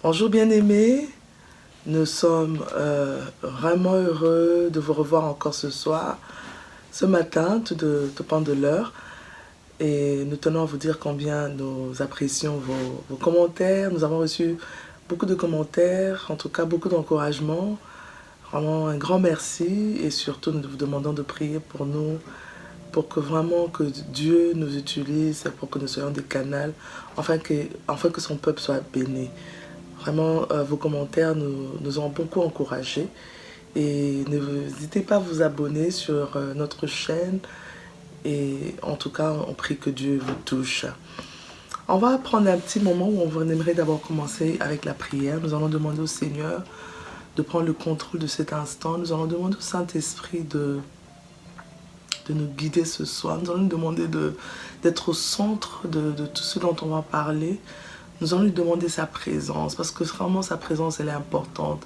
Bonjour bien-aimés, nous sommes vraiment heureux de vous revoir encore ce soir, ce matin, tout dépend de l'heure. Et nous tenons à vous dire combien nous apprécions vos commentaires. Nous avons reçu beaucoup de commentaires, en tout cas beaucoup d'encouragements. Vraiment un grand merci et surtout nous vous demandons de prier pour nous, pour que vraiment que Dieu nous utilise, pour que nous soyons des canaux, afin que son peuple soit béni. Vraiment, vos commentaires nous ont beaucoup encouragés. Et n'hésitez pas à vous abonner sur notre chaîne. Et en tout cas, on prie que Dieu vous touche. On va prendre un petit moment où on aimerait d'abord commencer avec la prière. Nous allons demander au Seigneur de prendre le contrôle de cet instant. Nous allons demander au Saint-Esprit de nous guider ce soir. Nous allons lui demander d'être au centre de tout ce dont on va parler. Nous allons lui demander sa présence, parce que vraiment sa présence, elle est importante.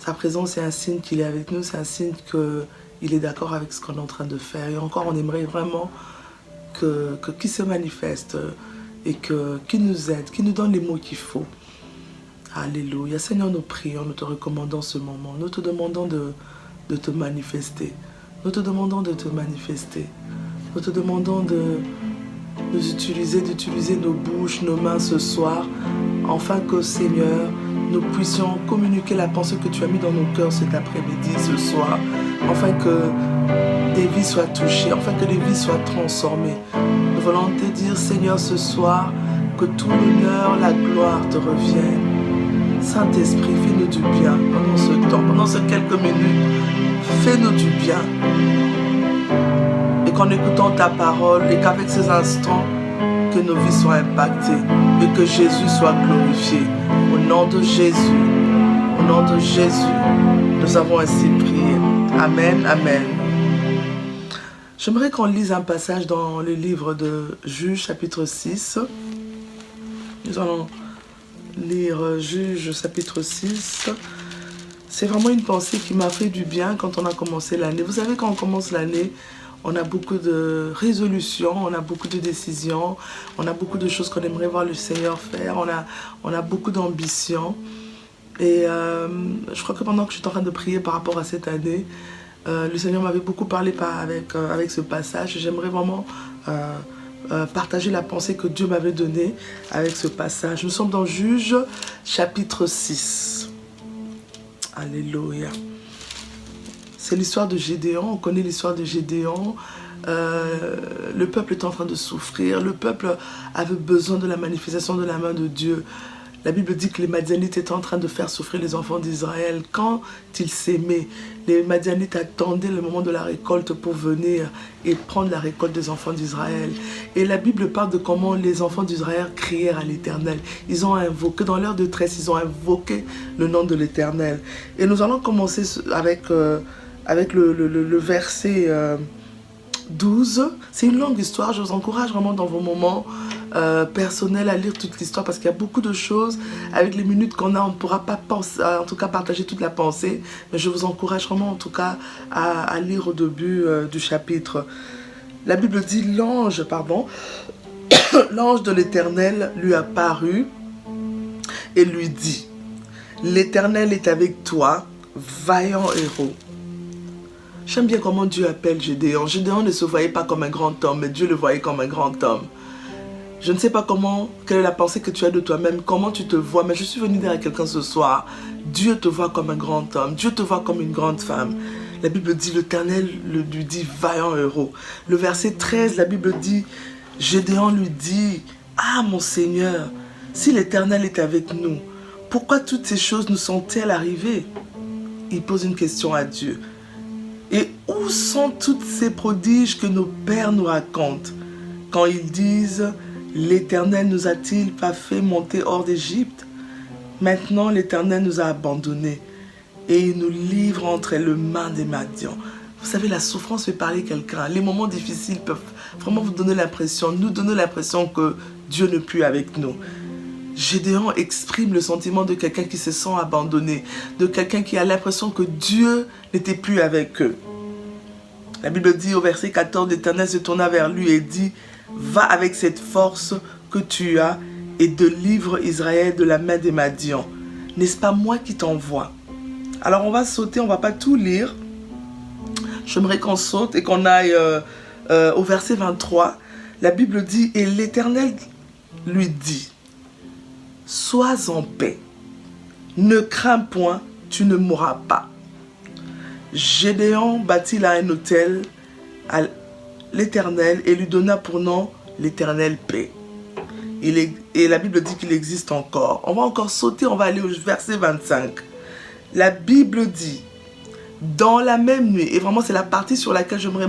Sa présence est un signe qu'il est avec nous, c'est un signe qu'il est d'accord avec ce qu'on est en train de faire. Et encore, on aimerait vraiment qu'il se manifeste et qu'il nous aide, qu'il nous donne les mots qu'il faut. Alléluia. Seigneur, nous prions, nous te recommandons ce moment. Nous te demandons de te manifester. Nous te demandons de te manifester. Nous te demandons d'utiliser nos bouches, nos mains ce soir, afin que, Seigneur, nous puissions communiquer la pensée que tu as mis dans nos cœurs cet après-midi, ce soir, afin que des vies soient touchées, afin que des vies soient transformées. Nous voulons te dire, Seigneur, ce soir, que tout l'honneur, la gloire te revienne. Saint-Esprit, fais-nous du bien pendant ce temps, pendant ces quelques minutes. Fais-nous du bien. Et qu'en écoutant ta parole, et qu'avec ces instants, que nos vies soient impactées et que Jésus soit glorifié. Au nom de Jésus, nous avons ainsi prié. Amen, amen. J'aimerais qu'on lise un passage dans le livre de Juge, chapitre 6. Nous allons lire Juge, chapitre 6. C'est vraiment une pensée qui m'a fait du bien quand on a commencé l'année. Vous savez, quand on commence l'année, on a beaucoup de résolutions, on a beaucoup de décisions, on a beaucoup de choses qu'on aimerait voir le Seigneur faire, on a beaucoup d'ambition. Et je crois que pendant que je suis en train de prier par rapport à cette année, le Seigneur m'avait beaucoup parlé avec ce passage. J'aimerais vraiment partager la pensée que Dieu m'avait donnée avec ce passage. Nous sommes dans Juge, chapitre 6. Alléluia. C'est l'histoire de Gédéon, on connaît l'histoire de Gédéon. Le peuple est en train de souffrir, le peuple avait besoin de la manifestation de la main de Dieu. La Bible dit que les Madianites étaient en train de faire souffrir les enfants d'Israël. Quand ils s'aimaient, les Madianites attendaient le moment de la récolte pour venir et prendre la récolte des enfants d'Israël. Et la Bible parle de comment les enfants d'Israël crièrent à l'Éternel. Ils ont invoqué, dans leur détresse, ils ont invoqué le nom de l'Éternel. Et nous allons commencer avec le verset 12. C'est une longue histoire, je vous encourage vraiment dans vos moments personnels à lire toute l'histoire parce qu'il y a beaucoup de choses. Avec les minutes qu'on a, on ne pourra pas en tout cas partager toute la pensée, mais je vous encourage vraiment en tout cas à lire au début du chapitre. La Bible dit l'ange de l'Éternel lui apparut et lui dit: l'Éternel est avec toi, vaillant héros. J'aime bien comment Dieu appelle Gédéon. Gédéon ne se voyait pas comme un grand homme, mais Dieu le voyait comme un grand homme. Je ne sais pas quelle est la pensée que tu as de toi-même, comment tu te vois, mais je suis venue dire à quelqu'un ce soir, Dieu te voit comme un grand homme, Dieu te voit comme une grande femme. La Bible dit, l'Éternel lui dit, vaillant héros. Le verset 13, la Bible dit, Gédéon lui dit, ah mon Seigneur, si l'Éternel est avec nous, pourquoi toutes ces choses nous sont-elles arrivées? Il pose une question à Dieu. Et où sont tous ces prodiges que nos pères nous racontent quand ils disent « L'Éternel nous a-t-il pas fait monter hors d'Égypte? Maintenant l'Éternel nous a abandonnés et il nous livre entre les mains des Madians. » Vous savez, la souffrance fait parler quelqu'un. Les moments difficiles peuvent vraiment nous donner l'impression que Dieu n'est plus avec nous. Gédéon exprime le sentiment de quelqu'un qui se sent abandonné, de quelqu'un qui a l'impression que Dieu n'était plus avec eux. La Bible dit au verset 14, l'Éternel se tourna vers lui et dit: va avec cette force que tu as et délivre Israël de la main des Madians. N'est-ce pas moi qui t'envoie? Alors on va sauter, on ne va pas tout lire. J'aimerais qu'on saute et qu'on aille au verset 23. La Bible dit, et l'Éternel lui dit, sois en paix, ne crains point, tu ne mourras pas. Gédéon bâtit là un autel à l'Éternel et lui donna pour nom l'Éternel paix. Et la Bible dit qu'il existe encore. On va encore sauter, on va aller au verset 25. La Bible dit, dans la même nuit, et vraiment c'est la partie sur laquelle j'aimerais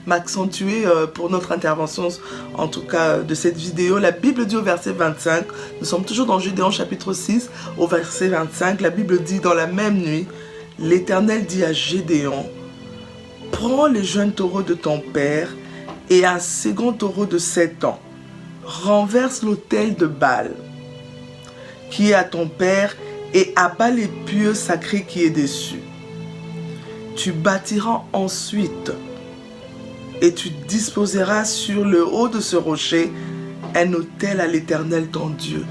m'accentuer pour notre intervention, en tout cas de cette vidéo. La Bible dit au verset 25, nous sommes toujours dans Gédéon chapitre 6, au verset 25, la Bible dit, dans la même nuit, l'Éternel dit à Gédéon, prends les jeunes taureaux de ton père et un second taureau de 7 ans, renverse l'autel de Baal qui est à ton père et abat les pieux sacrés qui est dessus. Tu bâtiras ensuite et tu disposeras sur le haut de ce rocher un autel à l'Éternel ton Dieu.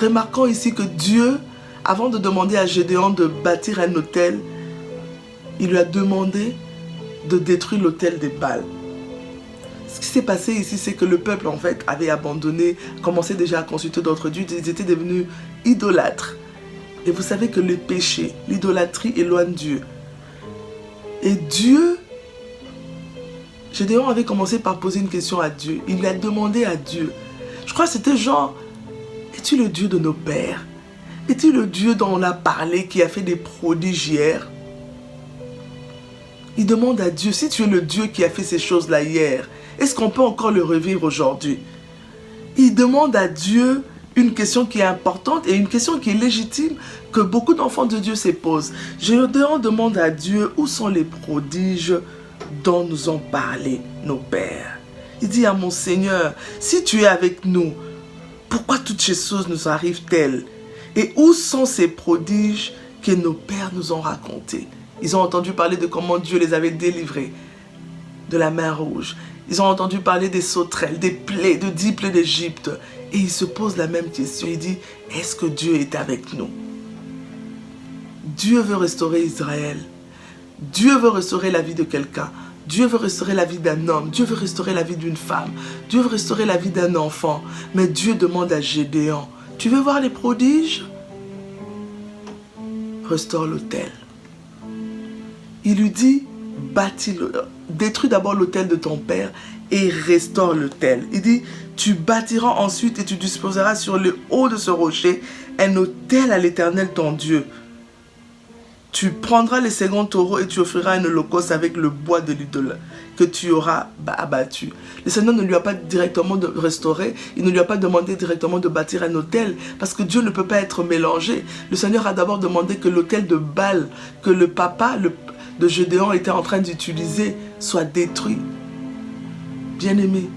Remarquons ici que Dieu, avant de demander à Gédéon de bâtir un autel, il lui a demandé de détruire l'autel de Baal. Ce qui s'est passé ici, c'est que le peuple en fait avait abandonné, commençait déjà à consulter d'autres dieux, ils étaient devenus idolâtres. Et vous savez que le péché, l'idolâtrie éloigne Dieu. Et Dieu, Gédéon avait commencé par poser une question à Dieu. Il lui a demandé à Dieu. Je crois que c'était genre, es-tu le Dieu de nos pères? Es-tu le Dieu dont on a parlé, qui a fait des prodiges hier? Il demande à Dieu, si tu es le Dieu qui a fait ces choses-là hier, est-ce qu'on peut encore le revivre aujourd'hui? Il demande à Dieu une question qui est importante et une question qui est légitime que beaucoup d'enfants de Dieu se posent. Gédéon demande à Dieu où sont les prodiges dont nous ont parlé nos pères. Il dit à mon Seigneur, si tu es avec nous, pourquoi toutes ces choses nous arrivent-elles? Et où sont ces prodiges que nos pères nous ont racontés? Ils ont entendu parler de comment Dieu les avait délivrés de la mer rouge. Ils ont entendu parler des sauterelles, des plaies, de 10 plaies d'Égypte. Et ils se posent la même question. Il dit, est-ce que Dieu est avec nous? Dieu veut restaurer Israël. Dieu veut restaurer la vie de quelqu'un. Dieu veut restaurer la vie d'un homme. Dieu veut restaurer la vie d'une femme. Dieu veut restaurer la vie d'un enfant. Mais Dieu demande à Gédéon, tu veux voir les prodiges? Restaure l'autel. Il lui dit, détruis d'abord l'autel de ton père et restaure l'autel. Il dit, tu bâtiras ensuite et tu disposeras sur le haut de ce rocher un autel à l'Éternel ton Dieu. Tu prendras les seconds taureaux et tu offriras un holocauste avec le bois de l'idole que tu auras abattu. Le Seigneur ne lui a pas directement restauré, il ne lui a pas demandé directement de bâtir un autel, parce que Dieu ne peut pas être mélangé. Le Seigneur a d'abord demandé que l'autel de Baal, que le papa de Gédéon était en train d'utiliser, soit détruit. Bien-aimé,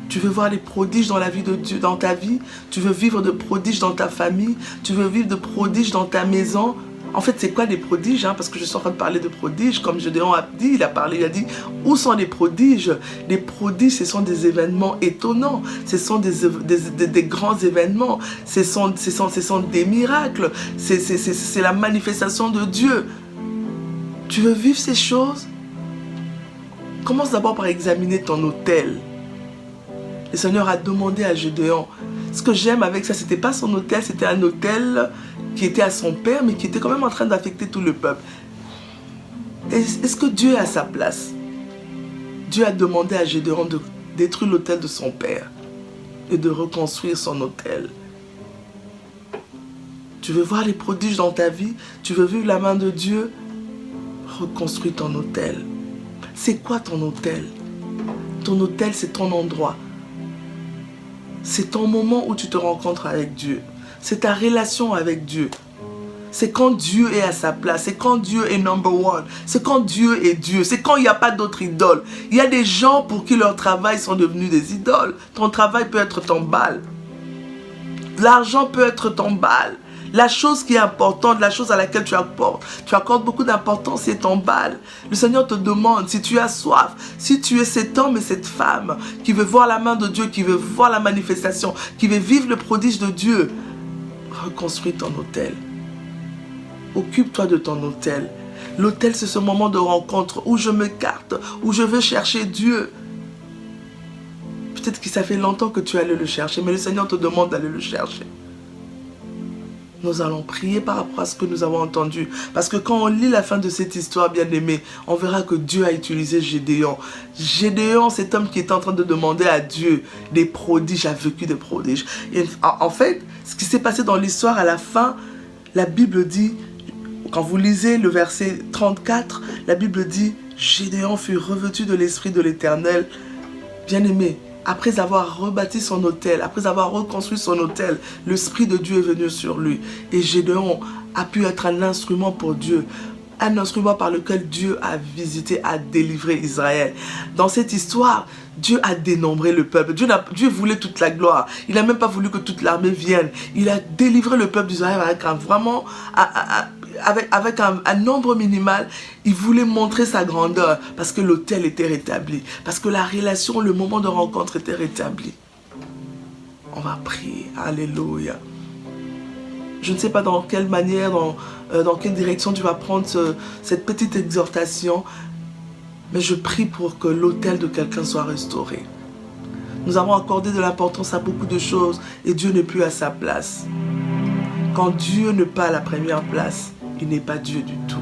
tu veux voir les prodiges dans la vie de Dieu, dans ta vie? Tu veux vivre de prodiges dans ta famille? Tu veux vivre de prodiges dans ta maison? En fait, c'est quoi des prodiges, parce que je suis en train de parler de prodiges, comme Gédéon a dit, il a dit, où sont les prodiges? Les prodiges, ce sont des événements étonnants, ce sont des grands événements, ce sont des miracles, c'est la manifestation de Dieu. Tu veux vivre ces choses? Commence d'abord par examiner ton autel. Le Seigneur a demandé à Gédéon. Ce que j'aime avec ça, c'était pas son autel, c'était un autel qui était à son père, mais qui était quand même en train d'affecter tout le peuple. Est-ce que Dieu est à sa place? Dieu a demandé à Gédéon de détruire l'autel de son père et de reconstruire son autel. Tu veux voir les prodiges dans ta vie? Tu veux vivre la main de Dieu? Reconstruis ton autel. C'est quoi ton autel? Ton autel, c'est ton endroit. C'est ton moment où tu te rencontres avec Dieu. C'est ta relation avec Dieu. C'est quand Dieu est à sa place. C'est quand Dieu est number one. C'est quand Dieu est Dieu. C'est quand il n'y a pas d'autre idole. Il y a des gens pour qui leur travail sont devenus des idoles. Ton travail peut être ton Baal. L'argent peut être ton Baal. La chose qui est importante, la chose à laquelle tu accordes beaucoup d'importance, c'est ton bal. Le Seigneur te demande si tu as soif, si tu es cet homme et cette femme qui veut voir la main de Dieu, qui veut voir la manifestation, qui veut vivre le prodige de Dieu. Reconstruis ton autel. Occupe-toi de ton autel. L'autel, c'est ce moment de rencontre où je m'écarte, où je veux chercher Dieu. Peut-être que ça fait longtemps que tu allais le chercher, mais le Seigneur te demande d'aller le chercher. Nous allons prier par rapport à ce que nous avons entendu. Parce que quand on lit la fin de cette histoire, bien aimée, on verra que Dieu a utilisé Gédéon. Gédéon, cet homme qui est en train de demander à Dieu des prodiges, a vécu des prodiges. Et en fait, ce qui s'est passé dans l'histoire, à la fin, la Bible dit, quand vous lisez le verset 34, la Bible dit, Gédéon fut revêtu de l'Esprit de l'Éternel. Bien aimé, après avoir rebâti son autel, après avoir reconstruit son autel, l'Esprit de Dieu est venu sur lui. Et Gédéon a pu être un instrument pour Dieu. Un instrument par lequel Dieu a visité, a délivré Israël. Dans cette histoire, Dieu a dénombré le peuple. Dieu voulait toute la gloire. Il n'a même pas voulu que toute l'armée vienne. Il a délivré le peuple d'Israël avec un nombre minimal. Il voulait montrer sa grandeur parce que l'autel était rétabli. Parce que la relation, le moment de rencontre était rétabli. On va prier. Alléluia. Je ne sais pas dans quelle manière, dans quelle direction tu vas prendre cette petite exhortation, mais je prie pour que l'autel de quelqu'un soit restauré. Nous avons accordé de l'importance à beaucoup de choses et Dieu n'est plus à sa place. Quand Dieu n'est pas à la première place, il n'est pas Dieu du tout.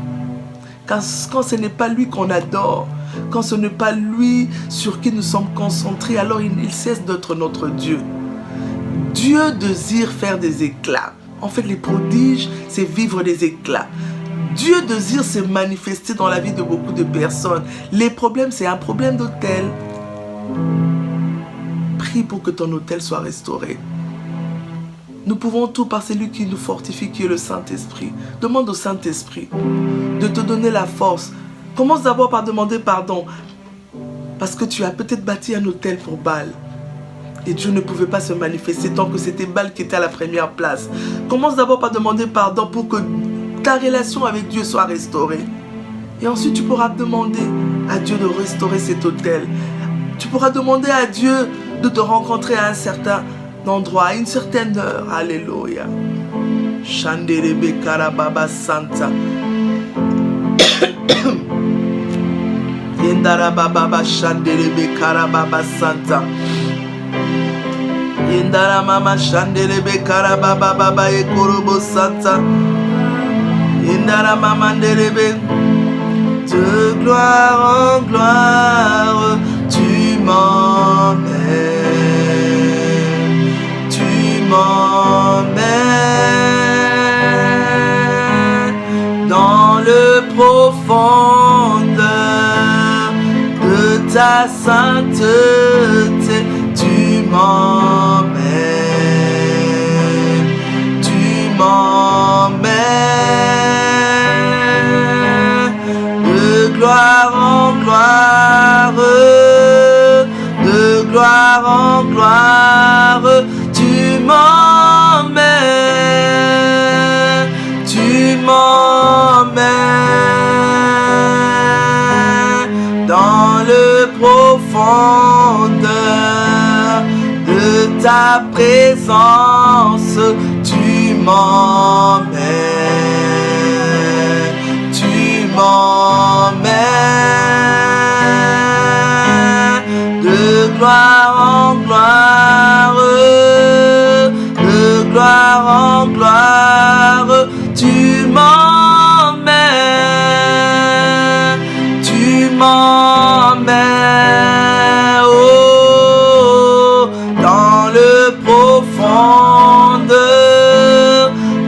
Quand ce n'est pas lui qu'on adore, quand ce n'est pas lui sur qui nous sommes concentrés, alors il cesse d'être notre Dieu. Dieu désire faire des éclats. En fait, les prodiges, c'est vivre des éclats. Dieu désire se manifester dans la vie de beaucoup de personnes. Les problèmes, c'est un problème d'autel. Prie pour que ton autel soit restauré. Nous pouvons tout par celui qui nous fortifie, qui est le Saint-Esprit. Demande au Saint-Esprit de te donner la force. Commence d'abord par demander pardon. Parce que tu as peut-être bâti un autel pour Baal. Et Dieu ne pouvait pas se manifester tant que c'était Baal qui était à la première place. Commence d'abord par demander pardon pour que ta relation avec Dieu soit restaurée. Et ensuite, tu pourras demander à Dieu de restaurer cet autel. Tu pourras demander à Dieu de te rencontrer à un certain endroit, à une certaine heure. Alléluia. Shandelebe Karababa Santa. Yendarababa Shandelebe Karababa Santa. Yendara mama Shandelebe Karababa Baba Ekorobo Santa. Yendara mama Ndelebe. De gloire en gloire, tu m'emmènes. Tu m'emmènes dans le profondeur de ta sainteté. Tu m'emmènes, tu m'emmènes de gloire en gloire, de gloire en gloire, tu m'emmènes, tu m'emmènes dans le profondeur de ta présence, tu m'emmènes, tu m'emmènes de gloire en gloire, de gloire en gloire, tu m'emmènes, tu m'emmènes, oh, dans le profondeur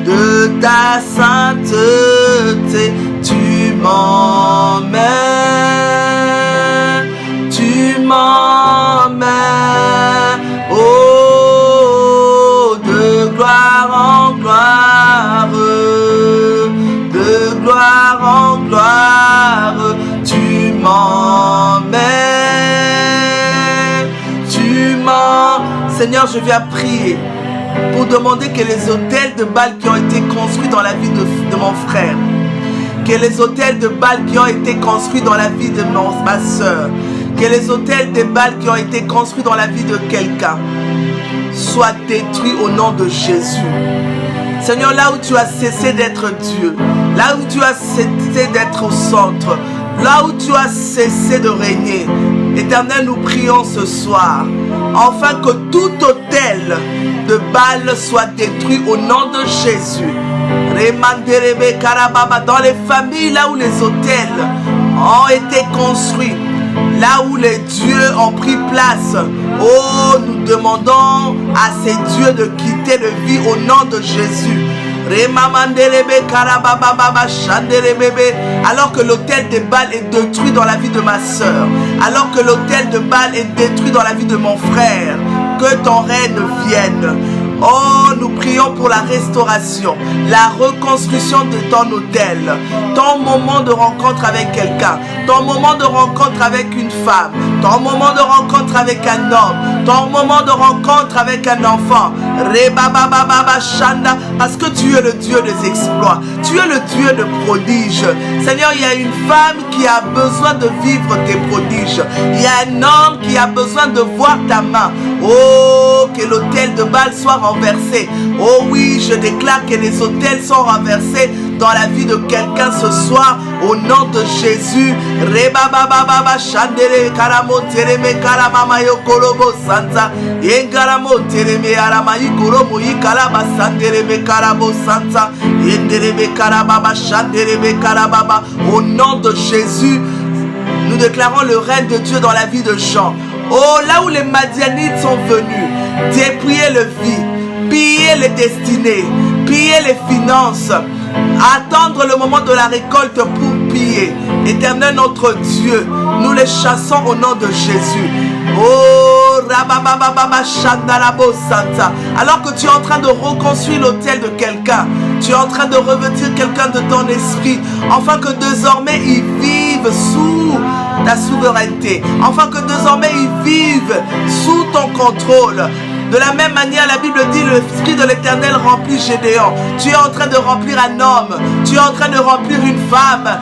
de ta sainteté, tu m'emmènes, tu m'emmènes, oh, de gloire en gloire, de gloire en gloire, tu m'emmènes, tu m'emmènes. Seigneur, je viens prier pour demander que les autels de Baal qui ont été construits dans la vie de mon frère, que les autels de Baal qui ont été construits dans la vie de ma soeur, que les autels de Baal qui ont été construits dans la vie de quelqu'un soient détruits au nom de Jésus. Seigneur, là où tu as cessé d'être Dieu, là où tu as cessé d'être au centre, là où tu as cessé de régner, Éternel, nous prions ce soir, afin que tout autel de Baal soit détruit au nom de Jésus. Dans les familles, là où les autels ont été construits, là où les dieux ont pris place, oh, nous demandons à ces dieux de quitter le vie au nom de Jésus. Alors que l'autel de Baal est détruit dans la vie de ma soeur, alors que l'autel de Baal est détruit dans la vie de mon frère, que ton règne vienne. Oh, nous prions pour la restauration, la reconstruction de ton autel, ton moment de rencontre avec quelqu'un, ton moment de rencontre avec une femme, ton moment de rencontre avec un homme, ton moment de rencontre avec un enfant. Parce que tu es le Dieu des exploits, tu es le Dieu de prodiges. Seigneur, il y a une femme qui a besoin de vivre tes prodiges. Il y a un homme qui a besoin de voir ta main. Oh, que l'autel de Baal soit renversé. Oh oui, je déclare que les autels sont renversés dans la vie de quelqu'un ce soir au nom de Jésus. Au nom de Jésus, nous déclarons le règne de Dieu dans la vie de Jean. Oh, là où les Madianites sont venus dépouiller le vie, piller les destinées, piller les finances, attendre le moment de la récolte pour piller. Éternel notre Dieu, nous les chassons au nom de Jésus. Oh, alors que tu es en train de reconstruire l'autel de quelqu'un, tu es en train de revêtir quelqu'un de ton esprit, afin que désormais il vive sous ta souveraineté, afin que désormais il vive sous ton contrôle. De la même manière, la Bible dit, l'Esprit de l'Éternel remplit Gédéon. Tu es en train de remplir un homme, tu es en train de remplir une femme.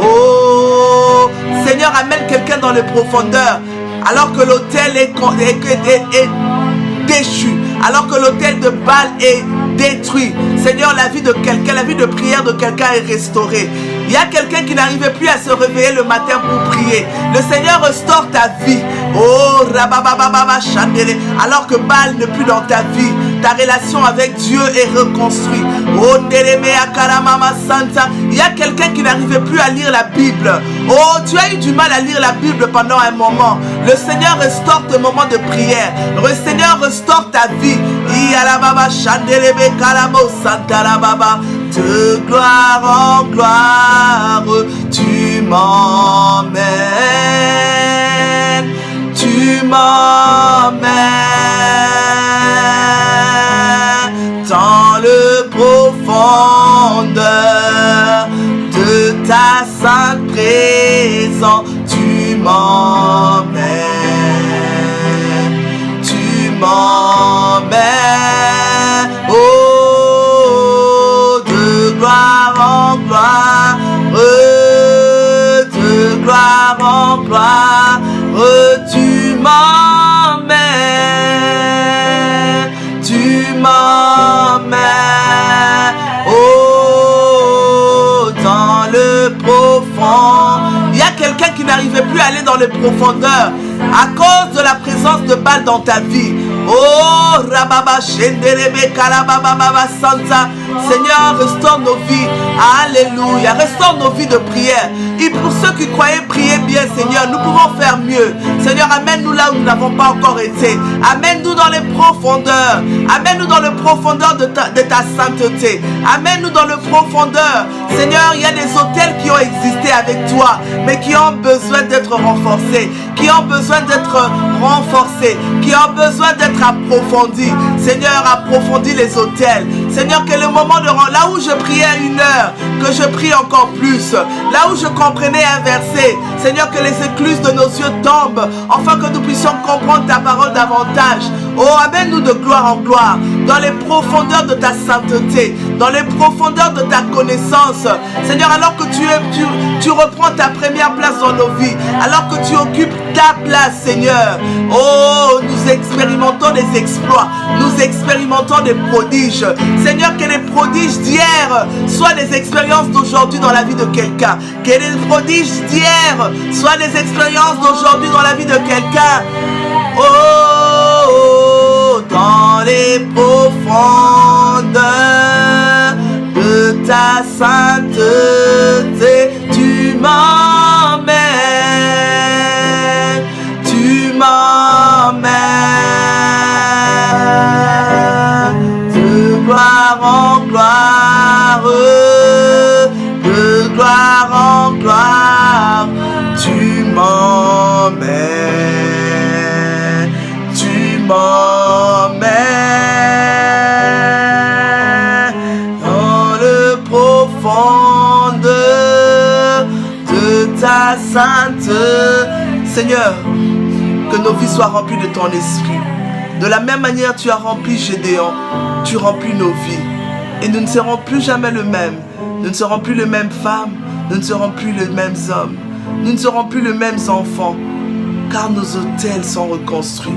Oh, Seigneur, amène quelqu'un dans les profondeurs, alors que l'autel est déchu, alors que l'autel de Baal est détruit. Seigneur, la vie de quelqu'un, la vie de prière de quelqu'un est restaurée. Il y a quelqu'un qui n'arrivait plus à se réveiller le matin pour prier. Le Seigneur restaure ta vie. Oh, alors que Baal n'est plus dans ta vie, ta relation avec Dieu est reconstruite. Oh, il y a quelqu'un qui n'arrivait plus à lire la Bible. Oh, tu as eu du mal à lire la Bible pendant un moment. Le Seigneur restaure tes moments de prière. Le Seigneur restaure ta vie. De gloire en gloire, tu m'emmènes, tu m'emmènes dans le profondeur de ta sainte présence, tu m'emmènes, tu m'emmènes, oh, de gloire en gloire, de gloire en gloire, tu m'emmènes, tu m'emmènes, oh, dans le profond. Il y a quelqu'un qui n'arrivait plus à aller dans les profondeurs à cause de la présence de Baal dans ta vie. Oh, Rababa Shenderebe Karababa Santa. Seigneur, restaure nos vies. Alléluia. Restaure nos vies de prière. Et pour ceux qui croyaient prier bien, Seigneur, nous pouvons faire mieux. Seigneur, amène-nous là où nous n'avons pas encore été. Amène-nous dans les profondeurs. Amène-nous dans les profondeurs de ta sainteté. Amène-nous dans les profondeurs. Seigneur, il y a des autels qui ont existé avec toi, mais qui ont besoin d'être renforcés, qui ont besoin d'être renforcés, qui ont besoin d'être être approfondi. Seigneur, approfondis les autels. Seigneur, que le moment de rendre, là où je priais à 1 heure, que je prie encore plus. Là où je comprenais un verset, Seigneur, que les écluses de nos yeux tombent, afin que nous puissions comprendre ta parole davantage. Oh, amène-nous de gloire en gloire, dans les profondeurs de ta sainteté, dans les profondeurs de ta connaissance. Seigneur, alors que tu reprends ta première place dans nos vies, alors que tu occupes ta place, Seigneur. Oh, nous expérimentons des exploits, nous expérimentons des prodiges. Seigneur, que les prodiges d'hier soient des expériences d'aujourd'hui dans la vie de quelqu'un. Que les prodiges d'hier soient des expériences d'aujourd'hui dans la vie de quelqu'un. Oh, dans les profondeurs de ta sainteté, tu m'emmènes, de gloire en gloire, de gloire en gloire, tu m'emmènes, dans le profondeur de ta sainte. Seigneur, que nos vies soient remplies de ton esprit. De la même manière tu as rempli Gédéon, tu remplis nos vies. Et nous ne serons plus jamais le même. Nous ne serons plus les mêmes femmes. Nous ne serons plus les mêmes hommes. Nous ne serons plus les mêmes enfants. Car nos autels sont reconstruits.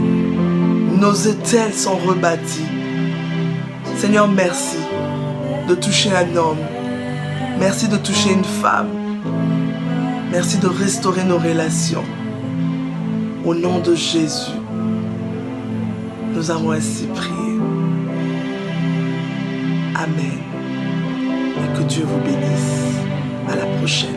Nos autels sont rebâtis. Seigneur, merci de toucher un homme. Merci de toucher une femme. Merci de restaurer nos relations. Au nom de Jésus, nous avons ainsi prié. Amen. Et que Dieu vous bénisse. À la prochaine.